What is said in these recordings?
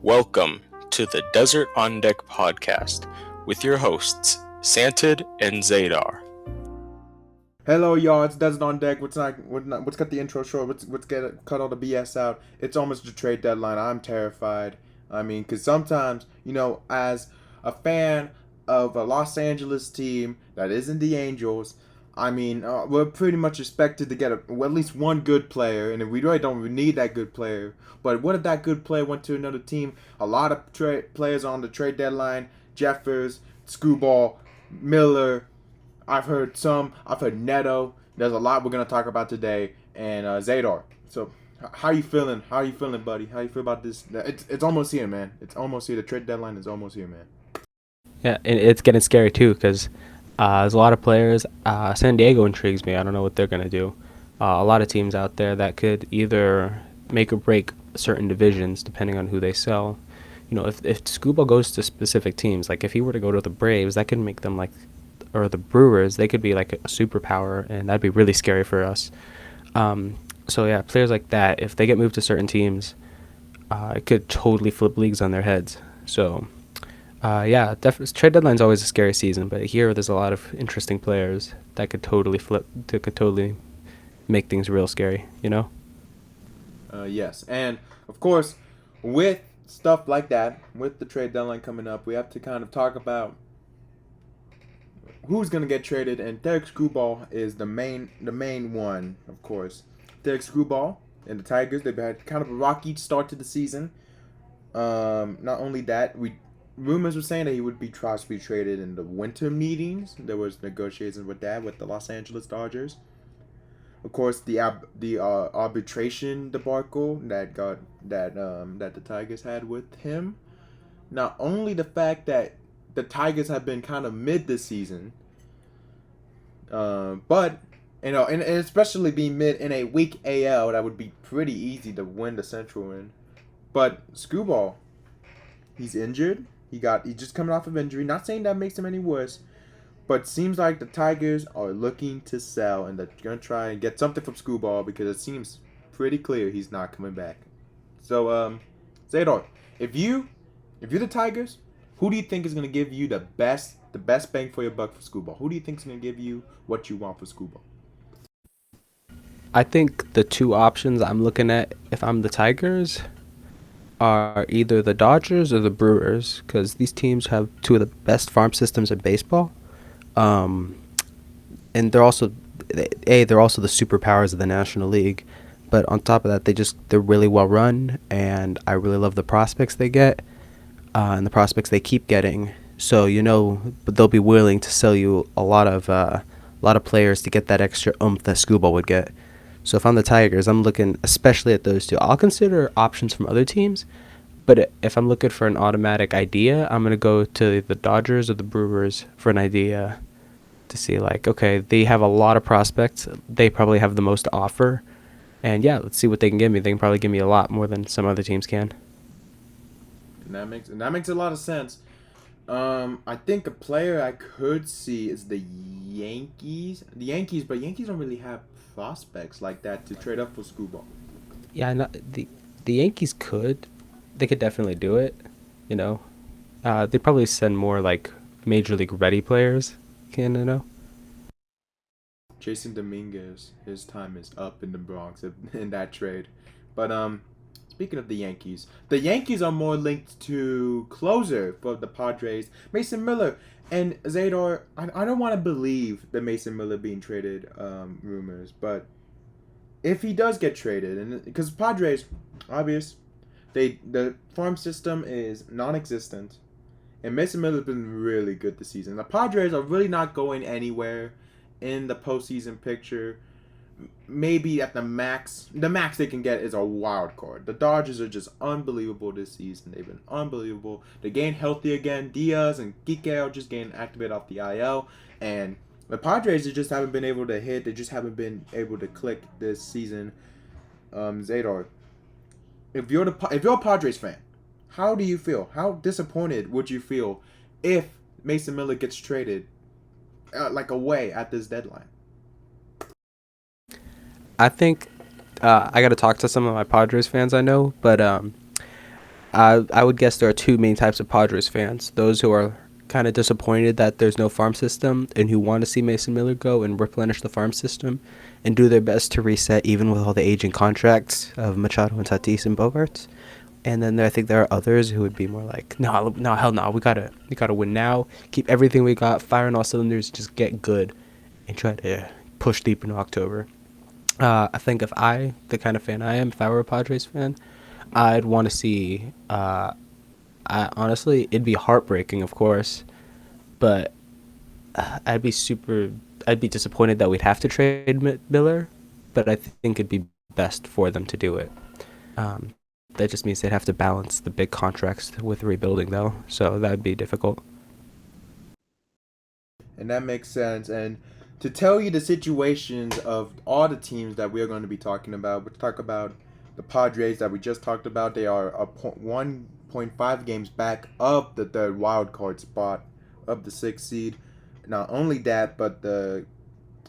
Welcome to the Desert OnDeck podcast with your hosts, SANTI'D and Zaydar. Hello, y'all. It's Desert on Deck. Let's cut the intro short. Cut all the BS out. It's almost the trade deadline. I'm terrified. Because sometimes, as a fan of a Los Angeles team that isn't the Angels, we're pretty much expected to get at least one good player, and we really don't need that good player. But what if that good player went to another team? A lot of players on the trade deadline: Jeffers, Screwball, Miller. I've heard Neto. There's a lot we're gonna talk about today, and Zaydar. So, how you feeling? How you feeling, buddy? How you feel about this? It's almost here, man. It's almost here. The trade deadline is almost here, man. Yeah, and it's getting scary too because there's a lot of players. San Diego intrigues me. I don't know what they're gonna do. A lot of teams out there that could either make or break certain divisions depending on who they sell. If Scuba goes to specific teams, like if he were to go to the Braves, that could make them or the Brewers, they could be like a superpower, and that'd be really scary for us. So yeah, players like that, if they get moved to certain teams, it could totally flip leagues on their heads. So yeah, trade deadline's always a scary season, but here there's a lot of interesting players that could totally make things real scary. Yes, and of course, with stuff like that, with the trade deadline coming up, we have to kind of talk about who's gonna get traded, and Derek Screwball is the main one, of course. Derek Screwball and the Tigers, they've had kind of a rocky start to the season. Not only that, rumors were saying that he would be possibly traded in the winter meetings. There was negotiations with that with the Los Angeles Dodgers. Of course, the arbitration debacle that the Tigers had with him. Not only the fact that the Tigers have been kind of mid this season, but and especially being mid in a weak AL, that would be pretty easy to win the Central in. But Screwball, he's injured. He's just coming off of injury. Not saying that makes him any worse, but seems like the Tigers are looking to sell, and they're gonna try and get something from Screwball because it seems pretty clear he's not coming back. So, Zaydar, if you're the Tigers, who do you think is going to give you the best bang for your buck for Screwball? Who do you think is going to give you what you want for Screwball? I think the two options I'm looking at if I'm the Tigers are either the Dodgers or the Brewers, because these teams have two of the best farm systems in baseball. And they're also the superpowers of the National League. But on top of that, they're really well run, and I really love the prospects they get. And the prospects they keep getting, so but they'll be willing to sell you a lot of players to get that extra oomph that Screwball would get. So if I'm the Tigers, I'm looking especially at those two. I'll consider options from other teams, but if I'm looking for an automatic idea, I'm gonna go to the Dodgers or the Brewers for an idea to see okay, they have a lot of prospects, they probably have the most to offer, and yeah, let's see what they can give me. They can probably give me a lot more than some other teams can. And that makes a lot of sense. I think a player I could see is the Yankees. But Yankees don't really have prospects like that to trade up for Screwball. Yeah, the Yankees could. They could definitely do it. They'd probably send more major league ready players. Jason Dominguez, his time is up in the Bronx in that trade. But speaking of the Yankees are more linked to closer for the Padres, Mason Miller. And Zaydar, I don't want to believe the Mason Miller being traded rumors, but if he does get traded, and because Padres, obvious, the farm system is non-existent, and Mason Miller's been really good this season. The Padres are really not going anywhere in the postseason picture. Maybe at the max they can get is a wild card. The Dodgers are just unbelievable this season. They've been unbelievable. They're getting healthy again. Diaz and Kike are just getting activated off the IL. And the Padres just haven't been able to hit. They just haven't been able to click this season. Zaydar, if you're a Padres fan, how do you feel? How disappointed would you feel if Mason Miller gets traded away at this deadline? I think I got to talk to some of my Padres fans I know, but I would guess there are two main types of Padres fans: those who are kind of disappointed that there's no farm system and who want to see Mason Miller go and replenish the farm system and do their best to reset even with all the aging contracts of Machado and Tatis and Bogarts. And then I think there are others who would be more like, no, no, hell no, we gotta win now, keep everything we got, fire on all cylinders, just get good, and try to push deep into October. I think the kind of fan I am, if I were a Padres fan, I'd want to see. Honestly, it'd be heartbreaking, of course, but I'd be super. I'd be disappointed that we'd have to trade Miller, but I think it'd be best for them to do it. Um, that just means they'd have to balance the big contracts with rebuilding, though, so that'd be difficult. And that makes sense. And to tell you the situations of all the teams that we're going to be talking about, we'll talk about the Padres that we just talked about. They are 1.5 games back of the third wild card spot of the 6th seed. Not only that, but the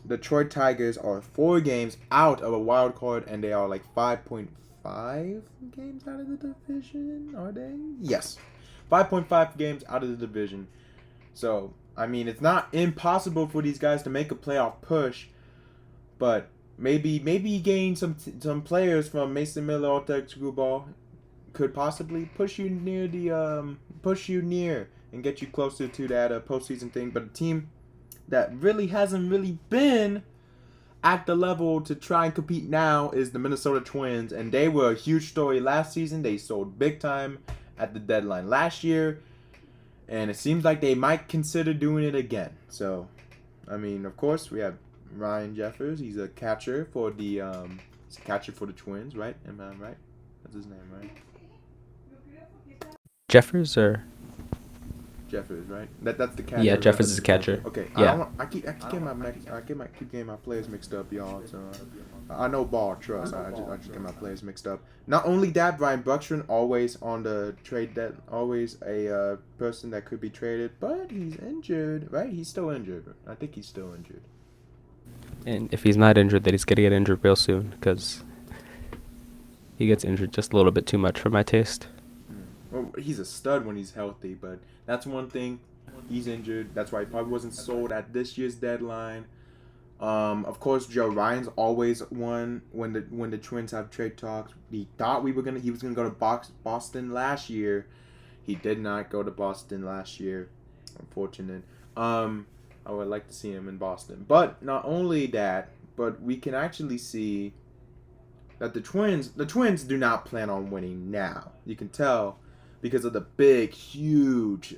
Detroit Tigers are 4 games out of a wild card, and they are like 5.5 games out of the division, are they? Yes. 5.5 games out of the division. So, I mean, it's not impossible for these guys to make a playoff push, but maybe gain some players from Mason Miller, OnDeck, Screwball could possibly push you near and get you closer to that postseason thing. But a team that really hasn't really been at the level to try and compete now is the Minnesota Twins, and they were a huge story last season. They sold big time at the deadline last year, and it seems like they might consider doing it again. So, I mean, of course, we have Ryan Jeffers. He's a catcher for the Twins, right? Am I right? That's his name, right? Jeffers or Jeffers, right? That's the catcher. yeah, Jeffers is a catcher. Okay. Yeah. I keep getting my players mixed up, y'all. So I know ball, trust. I just get my players mixed up. Not only that, Brian Buxton always on the trade that always a person that could be traded, but he's injured, right? He's still injured. I think he's still injured. And if he's not injured, then he's gonna get injured real soon because he gets injured just a little bit too much for my taste. Well, he's a stud when he's healthy, but that's one thing. He's injured. That's why he probably wasn't sold at this year's deadline. Of course, Joe Ryan's always one when the Twins have trade talks. He thought he was gonna go to Boston last year. He did not go to Boston last year. Unfortunate. I would like to see him in Boston. But not only that, but we can actually see that the Twins do not plan on winning now. You can tell because of the big, huge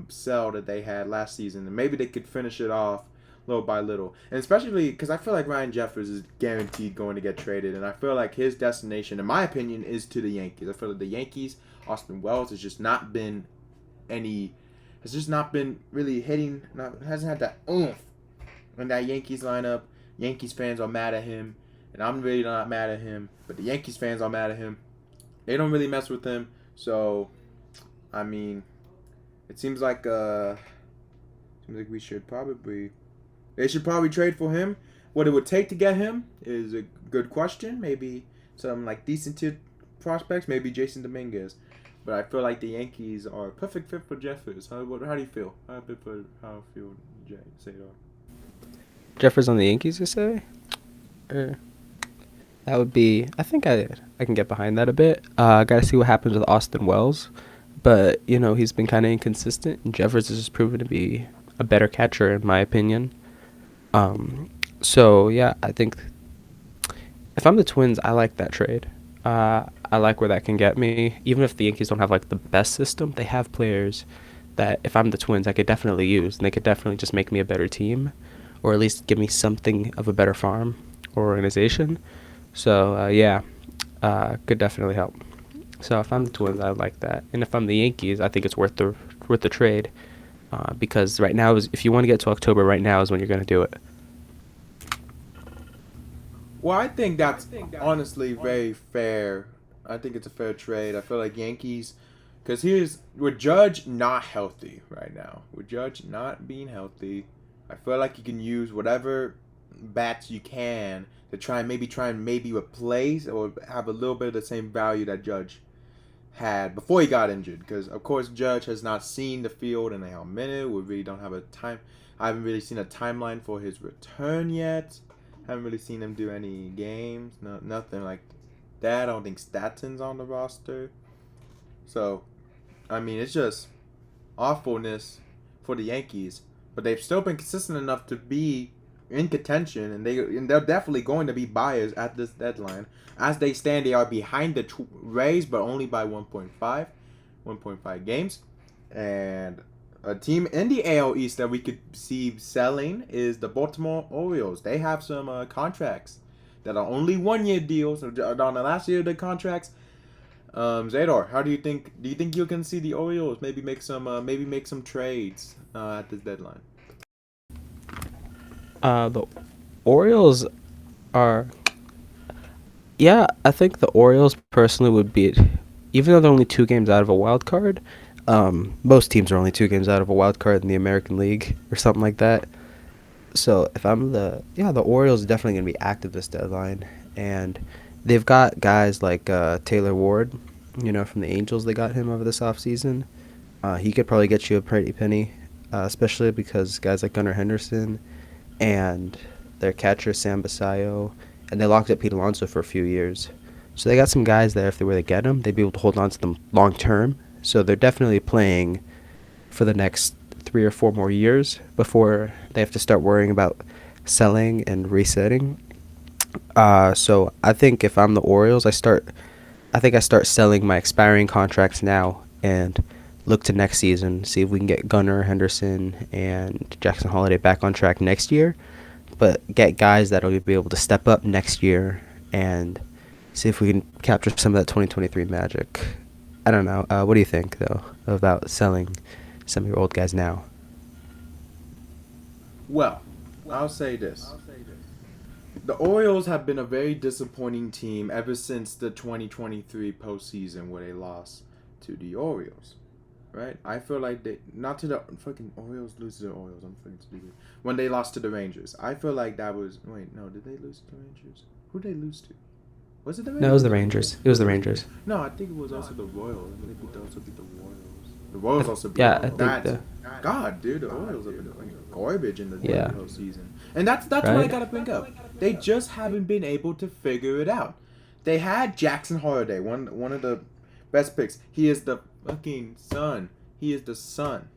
sell that they had last season. And maybe they could finish it off little by little. And especially because I feel like Ryan Jeffers is guaranteed going to get traded. And I feel like his destination, in my opinion, is to the Yankees. I feel like the Yankees, Austin Wells, has just not been really hitting, hasn't had that oomph in that Yankees lineup. Yankees fans are mad at him. And I'm really not mad at him. But the Yankees fans are mad at him. They don't really mess with him. So, I mean, it seems like they should probably trade for him. What it would take to get him is a good question. Maybe some like decent tier prospects. Maybe Jason Dominguez. But I feel like the Yankees are a perfect fit for Jeffers. How do you feel? How do you feel, Zaydar? Jeffers on the Yankees, you say? That would be. I think I can get behind that a bit. Gotta see what happens with Austin Wells, but he's been kind of inconsistent. And Jeffers has proven to be a better catcher in my opinion. So yeah, I think if I'm the Twins, I like that trade. I like where that can get me. Even if the Yankees don't have like the best system, they have players that if I'm the Twins, I could definitely use, and they could definitely just make me a better team, or at least give me something of a better farm or organization. So could definitely help. So if I'm the Twins, I like that, and if I'm the Yankees, I think it's worth the trade, because right now if you want to get to October, right now is when you're going to do it. Well, I think that's honestly very fair. I think it's a fair trade. I feel like Yankees, because with Judge not healthy right now. With Judge not being healthy, I feel like you can use whatever bats you can to try and maybe replace or have a little bit of the same value that Judge had before he got injured. Because of course Judge has not seen the field in a minute. We really don't have a time. I haven't really seen a timeline for his return yet. Haven't really seen him do any games. No, nothing like that. I don't think Statton's on the roster. So, I mean, it's just awfulness for the Yankees. But they've still been consistent enough to be in contention, and they're definitely going to be buyers at this deadline. As they stand, they are behind the Rays, but only by 1.5 games. And a team in the AL East that we could see selling is the Baltimore Orioles. They have some contracts that are only 1-year deals. On the last year of the contracts, Zaydar, how do you think? Do you think you can see the Orioles maybe make some trades at this deadline? The Orioles are. Yeah, I think the Orioles personally would be, even though they're only 2 games out of a wild card. Most teams are only 2 games out of a wild card in the American League or something like that. So if I'm the Orioles are definitely gonna be active this deadline, and they've got guys like Taylor Ward, from the Angels. They got him over this offseason. He could probably get you a pretty penny, especially because guys like Gunnar Henderson and their catcher Sam Basayo, and they locked up Pete Alonso for a few years. So they got some guys there. If they were to get them, they'd be able to hold on to them long term. So they're definitely playing for the next 3 or 4 more years before they have to start worrying about selling and resetting. So I think if I'm the Orioles, I start selling my expiring contracts now and look to next season, see if we can get Gunnar Henderson and Jackson Holiday back on track next year, but get guys that will be able to step up next year and see if we can capture some of that 2023 magic. I don't know. What do you think, though, about selling some of your old guys now? Well, I'll say this. The Orioles have been a very disappointing team ever since the 2023 postseason where they lost to the Orioles. Right? I feel like not to the fucking Orioles, lose to the Orioles. I'm fucking stupid. When they lost to the Rangers. I feel like that was, wait, no, did they lose to the Rangers? Who did they lose to? Was it the Rangers? No, it was the Rangers. It was the Rangers. No, I think it was also the Royals. I think they also beat the Royals. The Royals also beat I think God, dude, the Orioles have been like garbage in the postseason. And that's Right? what I gotta bring up. They just haven't been able to figure it out. They had Jackson Holiday, one of the best picks. He is the fucking son. He is the son.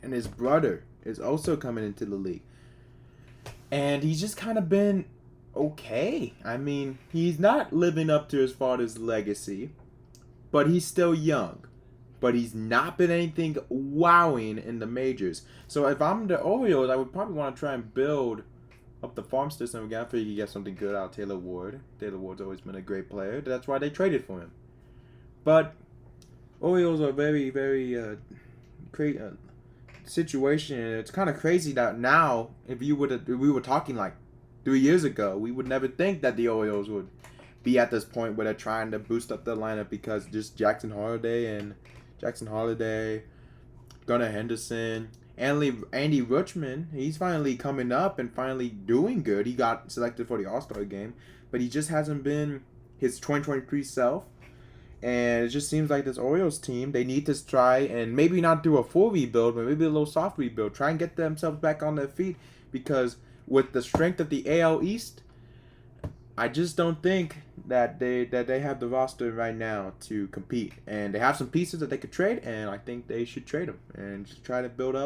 And his brother is also coming into the league. And he's just kind of been okay. I mean, he's not living up to his father's legacy, but he's still young. But he's not been anything wowing in the majors. So if I'm the Orioles, I would probably want to try and build up the farm system again. I figure you get something good out of Taylor Ward. Taylor Ward's always been a great player. That's why they traded for him. But Orioles are very, very situation. It's kind of crazy that now, if we were talking like 3 years ago, we would never think that the Orioles would be at this point where they're trying to boost up the lineup because just Jackson Holiday, Gunnar Henderson, Andy Rutschman, he's finally coming up and finally doing good. He got selected for the All-Star game, but he just hasn't been his 2023 self. And it just seems like this Orioles team, they need to try and maybe not do a full rebuild, but maybe a little soft rebuild. Try and get themselves back on their feet because with the strength of the AL East, I just don't think that they have the roster right now to compete. And they have some pieces that they could trade, and I think they should trade them and just try to build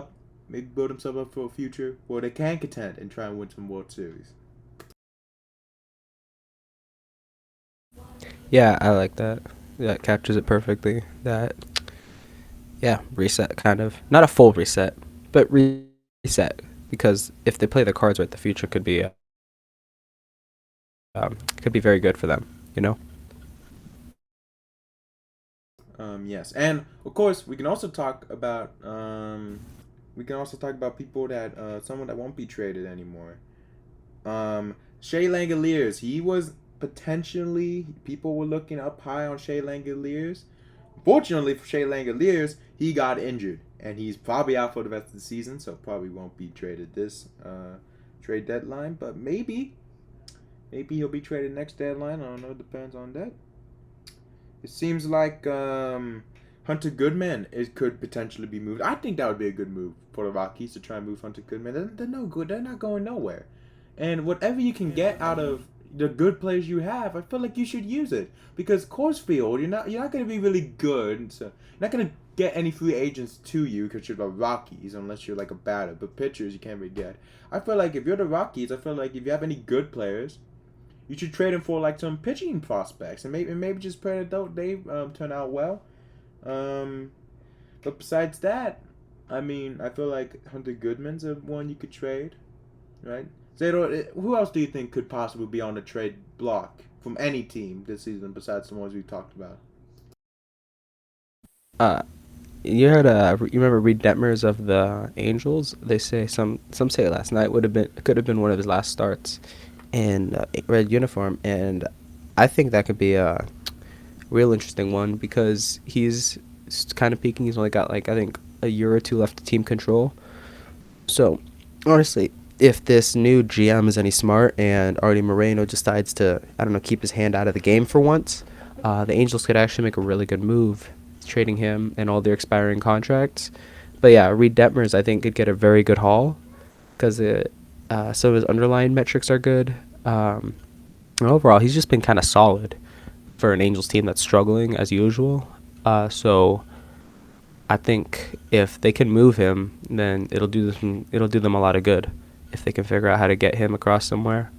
themselves up for a future where they can contend and try and win some World Series. Yeah, I like that. That captures it perfectly. Reset kind of. Not a full reset, but reset. Because if they play the cards right, the future could be very good for them, Yes, and of course we can also talk about people that someone that won't be traded anymore. Shea Langoliers, he was potentially, people were looking up high on Shea Langoliers. Fortunately for Shea Langoliers, he got injured and he's probably out for the rest of the season, so probably won't be traded this trade deadline. But maybe he'll be traded next deadline. I don't know. It depends on that. It seems like Hunter Goodman could potentially be moved. I think that would be a good move for the Rockies to try and move Hunter Goodman. They're no good. They're not going nowhere. And whatever you can get out of the good players you have, I feel like you should use it. Because Coors Field, you're not going to be really good. So you're not going to get any free agents to you because you're the Rockies, unless you're like a batter. But pitchers you can't really get. I feel like if you're the Rockies, I feel like if you have any good players, you should trade them for like some pitching prospects, and maybe just pray that they turn out well. Um, but besides that, I mean, I feel like Hunter Goodman's a one you could trade, right? Zaydar, who else do you think could possibly be on the trade block from any team this season besides the ones we talked about? Uh, you heard you remember Reed Detmers of the Angels? They say some say last night could have been one of his last starts in red uniform, and I think that could be a real interesting one because he's kind of peaking. He's only got like I think a year or two left to team control. So honestly, if this new GM is any smart and Artie Moreno decides to I don't know keep his hand out of the game for once, the Angels could actually make a really good move, trading him and all their expiring contracts. But yeah, Reed Detmers I think could get a very good haul because some of his underlying metrics are good. And overall, he's just been kind of solid for an Angels team that's struggling as usual. So I think if they can move him, then it'll do them a lot of good if they can figure out how to get him across somewhere.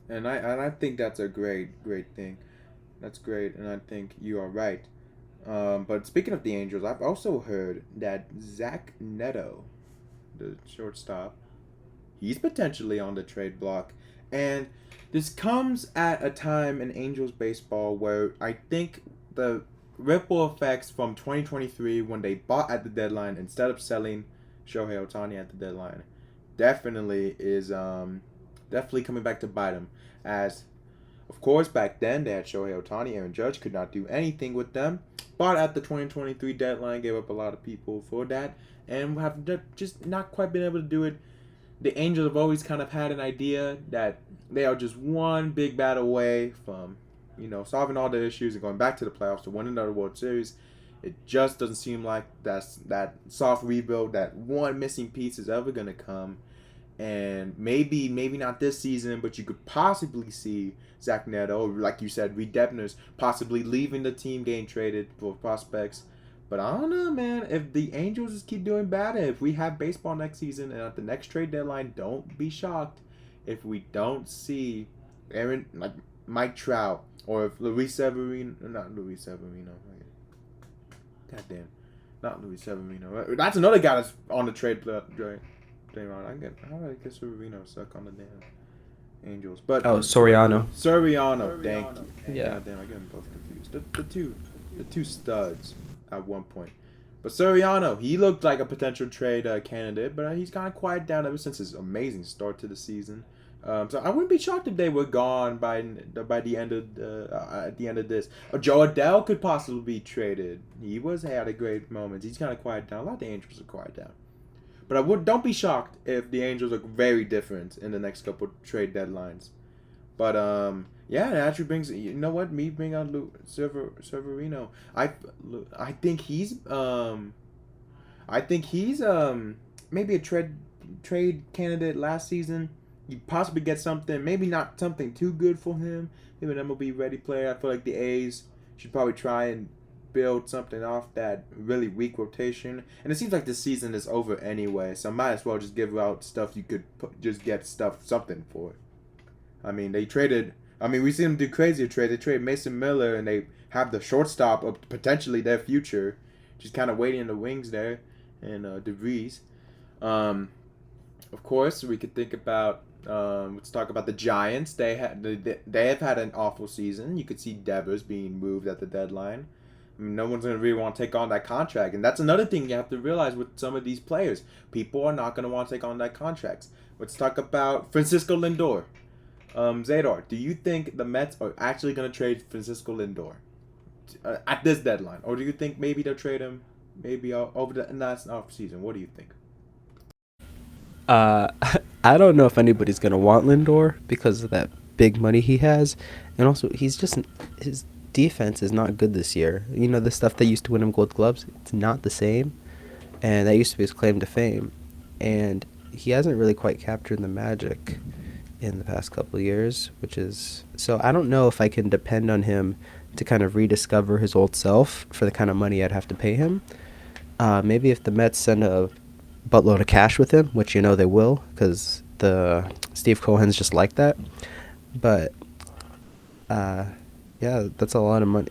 And I think that's a great thing. That's great, and I think you are right. But speaking of the Angels, I've also heard that Zach Neto, the shortstop, he's potentially on the trade block. And this comes at a time in Angels baseball where I think the ripple effects from 2023 when they bought at the deadline instead of selling Shohei Ohtani at the deadline definitely is definitely coming back to bite them. As of course back then they had Shohei Ohtani, Aaron Judge could not do anything with them. Bought at the 2023 deadline, gave up a lot of people for that, and have just not quite been able to do it. The Angels have always kind of had an idea that they are just one big bat away from, solving all the issues and going back to the playoffs to win another World Series. It just doesn't seem like that soft rebuild, that one missing piece is ever gonna come. And maybe not this season, but you could possibly see Zach Neto, like you said, Reed Debners possibly leaving the team, getting traded for prospects. But I don't know, man. If the Angels just keep doing bad, and if we have baseball next season and at the next trade deadline, don't be shocked if we don't see Aaron like Mike Trout or if Luis Severino, not Luis Severino. Goddamn, not Luis Severino. That's another guy that's on the trade thing. How do I get Severino stuck on the damn Angels? But Soriano. Soriano, thank you. Yeah. Goddamn, I get them both confused. The two studs at one point. But Soriano, he looked like a potential trade candidate, but he's kind of quieted down ever since his amazing start to the season. So I wouldn't be shocked if they were gone by the end of at the end of this. Joe Adele could possibly be traded. He had a great moment. He's kind of quieted down. A lot of the Angels are quieted down. But don't be shocked if the Angels look very different in the next couple trade deadlines. But yeah, it actually brings me bring out Severino. I think he's maybe a trade candidate last season. You possibly get something, maybe not something too good for him. Maybe an MLB ready player. I feel like the A's should probably try and build something off that really weak rotation. And it seems like the season is over anyway, so might as well just give out stuff you could just get something for it. I mean, we see them do crazier trades. They trade Mason Miller, and they have the shortstop of potentially their future, just kind of waiting in the wings there, and DeVries. Of course, we could think about. Let's talk about the Giants. They have had an awful season. You could see Devers being moved at the deadline. I mean, no one's going to really want to take on that contract. And that's another thing you have to realize with some of these players. People are not going to want to take on that contracts. Let's talk about Francisco Lindor. Zaydar, do you think the Mets are actually going to trade Francisco Lindor at this deadline? Or do you think maybe they'll trade him maybe over the next offseason? What do you think? I don't know if anybody's gonna want Lindor because of that big money he has, and also his defense is not good this year. You know, the stuff that used to win him Gold Gloves, it's not the same, and that used to be his claim to fame, and he hasn't really quite captured the magic in the past couple of years, which is so I don't know if I can depend on him to kind of rediscover his old self for the kind of money I'd have to pay him. Maybe if the Mets send a buttload of cash with him, which you know they will, because the Steve Cohen's just like that. But yeah, that's a lot of money.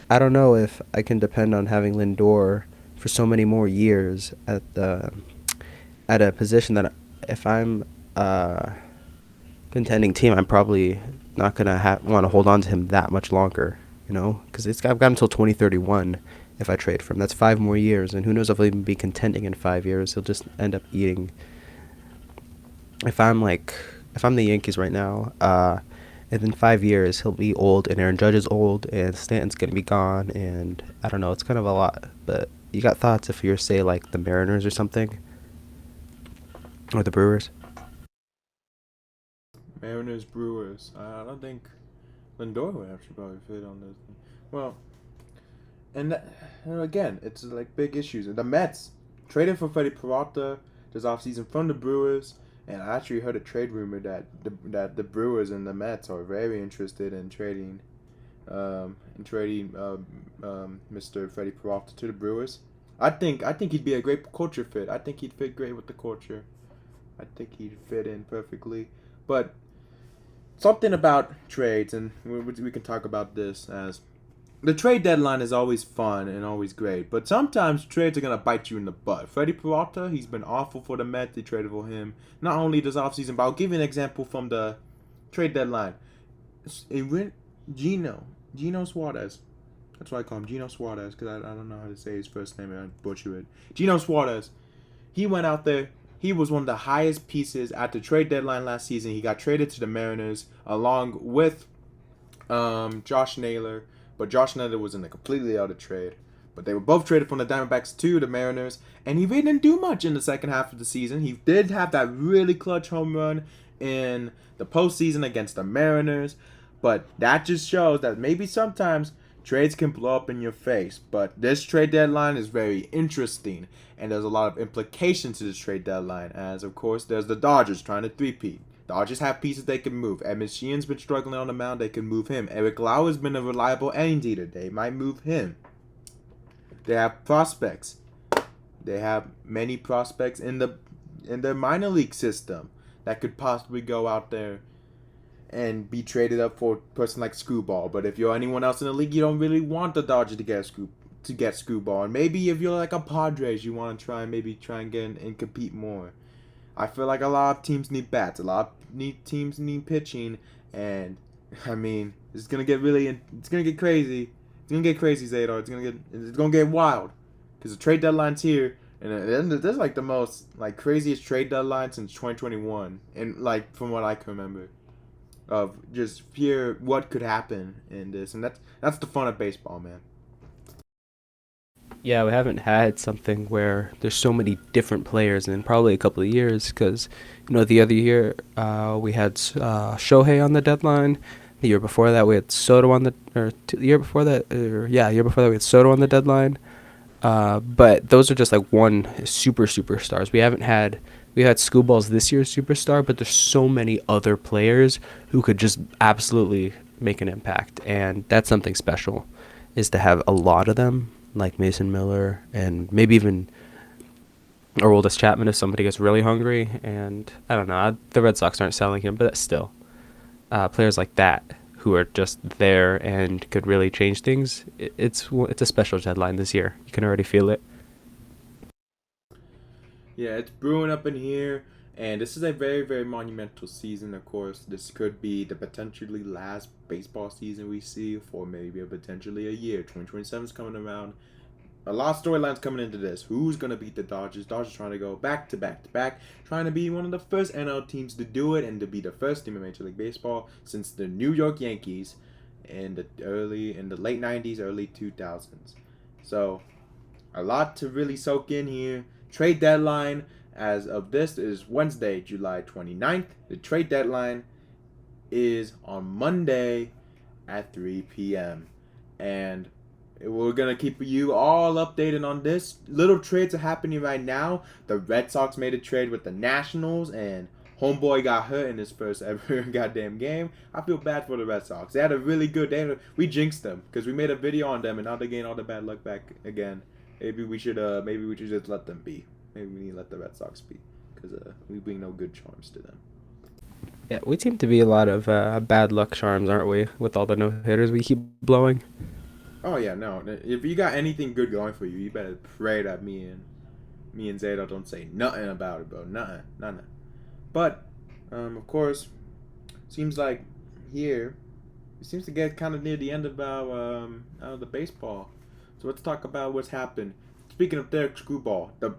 I don't know if I can depend on having Lindor for so many more years at a position that if I'm contending team, I'm probably not gonna want to hold on to him that much longer. You know, because I've got until 2031 if I trade for him. That's 5 more years, and who knows if he'll even be contending in 5 years. He'll just end up eating. If I'm the Yankees right now, and in 5 years he'll be old, and Aaron Judge is old, and Stanton's gonna be gone, and I don't know. It's kind of a lot, but you got thoughts if you're say like the Mariners or something, or the Brewers? Mariners, Brewers. I don't think Lindor would actually probably fit on this. Well, and again, it's like big issues. The Mets traded for Freddie Peralta this offseason from the Brewers, and I actually heard a trade rumor that the Brewers and the Mets are very interested in trading Mr. Freddie Peralta to the Brewers. I think he'd be a great culture fit. I think he'd fit great with the culture. I think he'd fit in perfectly. But something about trades, and we can talk about this as the trade deadline is always fun and always great, but sometimes trades are going to bite you in the butt. Freddie Peralta, he's been awful for the Mets. They traded for him not only this offseason, but I'll give you an example from the trade deadline. It went Gino Suarez. That's why I call him Gino Suarez, because I don't know how to say his first name and I butcher it. Gino Suarez. He went out there. He was one of the highest pieces at the trade deadline last season. He got traded to the Mariners along with Josh Naylor. But Josh Naylor was in a completely other trade. But they were both traded from the Diamondbacks to the Mariners. And he really didn't do much in the second half of the season. He did have that really clutch home run in the postseason against the Mariners. But that just shows that maybe sometimes trades can blow up in your face. But this trade deadline is very interesting. And there's a lot of implications to this trade deadline. As, of course, there's the Dodgers trying to three-peat. Dodgers have pieces they can move. Edmund Sheehan's been struggling on the mound. They can move him. Eric Lauer's been a reliable innings eater. They might move him. They have prospects. They have many prospects in their minor league system that could possibly go out there and be traded up for a person like Screwball. But if you're anyone else in the league, you don't really want the Dodgers to get Screwball. And maybe if you're like a Padres, you want to try and get in and compete more. I feel like a lot of teams need bats. A lot of teams need pitching, and I mean, it's gonna get crazy. It's gonna get crazy, Zaydar. It's gonna get wild, because the trade deadline's here, and there's like the most like craziest trade deadline since 2021, and like from what I can remember, of just fear what could happen in this, and that's the fun of baseball, man. Yeah, we haven't had something where there's so many different players in probably a couple of years because, you know, the other year we had Shohei on the deadline. The year before that we had Soto on the year before that we had Soto on the deadline. But those are just like one superstars. We had Screwball's this year's superstar, but there's so many other players who could just absolutely make an impact, and that's something special, is to have a lot of them, like Mason Miller, and maybe even Aroldis Chapman if somebody gets really hungry. And I don't know, the Red Sox aren't selling him, but still, players like that who are just there and could really change things. It's a special deadline this year. You can already feel it. Yeah, it's brewing up in here, and this is a very, very monumental season, of course. This could be the potentially last baseball season we see for maybe potentially a year. 2027 is coming around. A lot of storylines coming into this. Who's going to beat the Dodgers? Dodgers trying to go back to back to back, trying to be one of the first NL teams to do it and to be the first team in Major League Baseball since the New York Yankees in the late 90s, early 2000s. So, a lot to really soak in here. Trade deadline as of this is Wednesday, July 29th. The trade deadline is on Monday at 3 p.m. And we're going to keep you all updated on this. Little trades are happening right now. The Red Sox made a trade with the Nationals, and homeboy got hurt in his first ever goddamn game. I feel bad for the Red Sox. They had a really good day. We jinxed them because we made a video on them, and now they gain all the bad luck back again. Maybe we should just let them be. Maybe we need to let the Red Sox be because we bring no good charms to them. Yeah, we seem to be a lot of bad luck charms, aren't we? With all the no hitters we keep blowing. Oh yeah, no. If you got anything good going for you, you better pray that me and Zaydar don't say nothing about it, bro. Nothing. But of course, seems like here it seems to get kind of near the end of our the baseball. So let's talk about what's happened. Speaking of Derek Screwball, the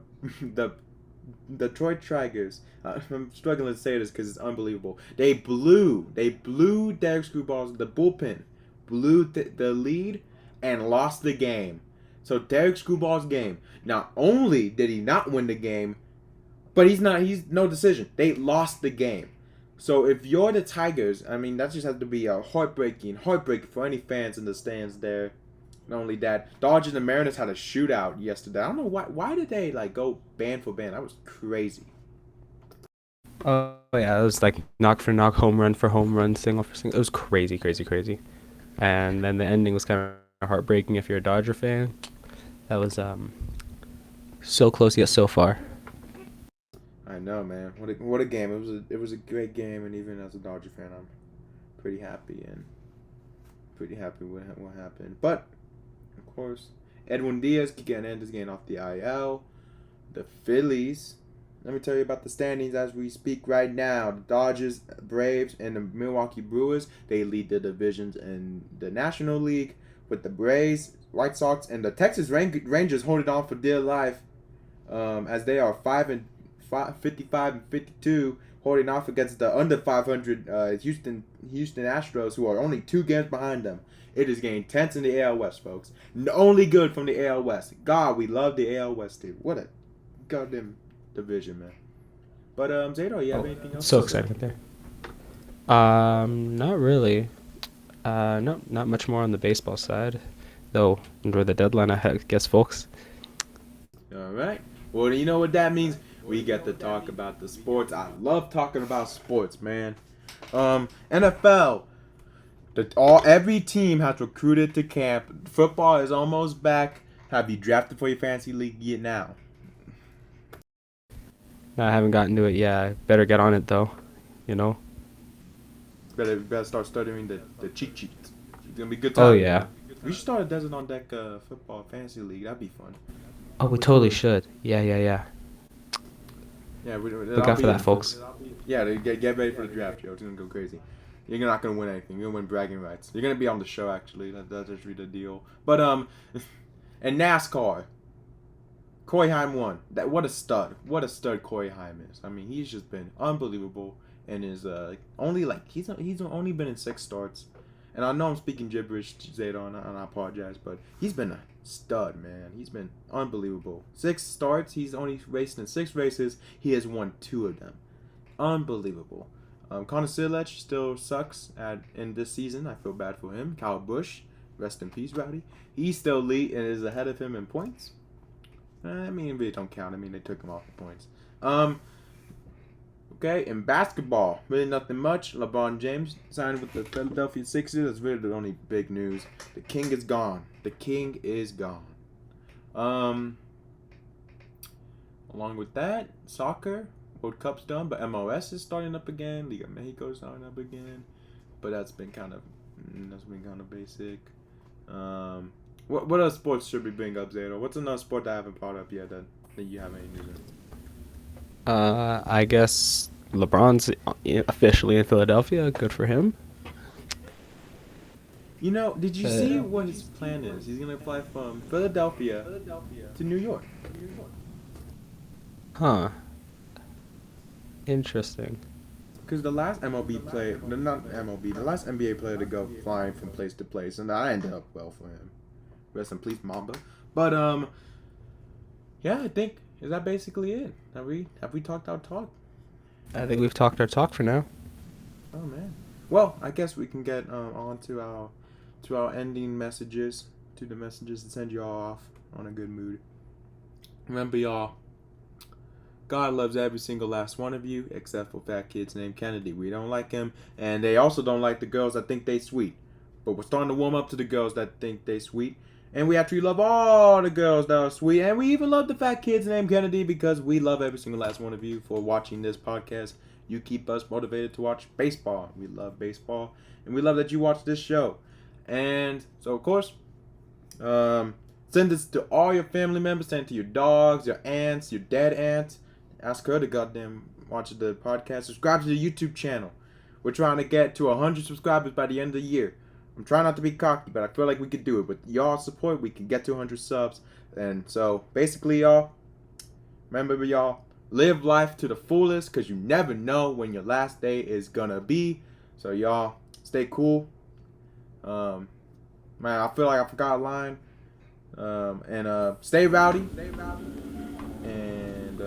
Detroit Tigers. I'm struggling to say this because it's unbelievable. They blew Derek Screwball's the bullpen, blew the lead, and lost the game. So Derek Screwball's game. Not only did he not win the game, but he's no decision. They lost the game. So if you're the Tigers, I mean that just has to be a heartbreaking for any fans in the stands there. Not only that, Dodgers and Mariners had a shootout yesterday. I don't know why did they go band for band? That was crazy. Oh yeah, it was like knock for knock, home run for home run, single for single. It was crazy. And then the ending was kind of heartbreaking if you're a Dodger fan. That was so close yet so far. I know, man. What a game. It was a great game, and even as a Dodger fan, I'm pretty happy with what happened. But of course, Edwin Diaz can end his game off the IL. The Phillies. Let me tell you about the standings as we speak right now. The Dodgers, Braves, and the Milwaukee Brewers, they lead the divisions in the National League with the Braves, White Sox, and the Texas Rangers holding on for dear life as they are 55 and 52, holding off against the under 500 Houston Astros, who are only 2 games behind them. It is getting tense in the AL West, folks. Only good from the AL West. God, we love the AL West, dude. What a goddamn division, man. But Zaydar, you have anything else? So excited there. Not really. No, not much more on the baseball side, though. Enjoy the deadline, I guess, folks. All right. Well, you know what that means. We get to talk about the sports. I love talking about sports, man. NFL. Every team has recruited to camp. Football is almost back. Have you drafted for your fantasy league yet now? No, I haven't gotten to it yet. Better get on it though. You know. Better start studying the cheat sheets. It's gonna be a good time. Oh yeah. We should start a Desert on Deck football fantasy league. That'd be fun. Oh, we totally should. Yeah. Yeah, Look out for that, folks. Yeah, get ready for the draft, yo. It's gonna go crazy. You're not gonna win anything. You're gonna win bragging rights. You're gonna be on the show, actually. That's actually the deal. But and NASCAR, Corey Haim won. What a stud! What a stud Corey Haim is. I mean, he's just been unbelievable, and is he's only been in 6 starts. And I know I'm speaking gibberish, Zaydar, and I apologize, but he's been a stud, man. He's been unbelievable. 6 starts. He's only raced in 6 races. He has won 2 of them. Unbelievable. Connor Silech still sucks in this season. I feel bad for him. Kyle Busch, rest in peace, Rowdy. He still lead and is ahead of him in points. I mean, really don't count. I mean, they took him off the points. Okay, in basketball, really nothing much. LeBron James signed with the Philadelphia Sixers. That's really the only big news. The king is gone. Along with that, soccer, World Cup's done, but MLS is starting up again. Liga Mexico is starting up again, but that's been kind of basic. What other sports should we bring up, Zaydar? What's another sport that I haven't brought up yet that you have any news in? I guess LeBron's officially in Philadelphia. Good for him. You know, did you see what his plan is? He's gonna fly from Philadelphia to New York. Huh. Interesting. Because the last the last NBA player to go flying from place to place, and that ended up well for him. Rest in peace, Mamba. But yeah, I think is that basically it. Have we talked our talk? I think we've talked our talk for now. Oh man. Well, I guess we can get on to our ending messages, to the messages to send you all off on a good mood. Remember, y'all, God loves every single last one of you, except for fat kids named Kennedy. We don't like him, and they also don't like the girls that think they sweet. But we're starting to warm up to the girls that think they sweet. And we actually love all the girls that are sweet. And we even love the fat kids named Kennedy because we love every single last one of you for watching this podcast. You keep us motivated to watch baseball. We love baseball. And we love that you watch this show. And so, of course, send this to all your family members. Send it to your dogs, your aunts, your dead aunts. Ask her to goddamn watch the podcast. Subscribe to the YouTube channel. We're trying to get to 100 subscribers by the end of the year. I'm trying not to be cocky, but I feel like we could do it. With y'all's support, we can get to 100 subs. And so, basically, y'all, remember, y'all, live life to the fullest because you never know when your last day is gonna be. So, y'all, stay cool. Man, I feel like I forgot a line. Stay rowdy. And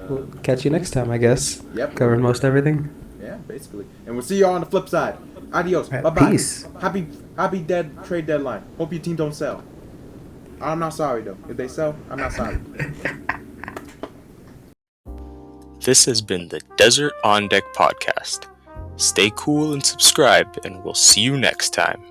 We'll catch you next time, I guess. Yep. Covered most everything. Yeah, basically. And we'll see y'all on the flip side. Adios. Right, Bye-bye. peace. Happy trade deadline. Hope your team don't sell. I'm not sorry, though. If they sell, I'm not sorry. This has been the Desert on Deck podcast. Stay cool and subscribe, and we'll see you next time.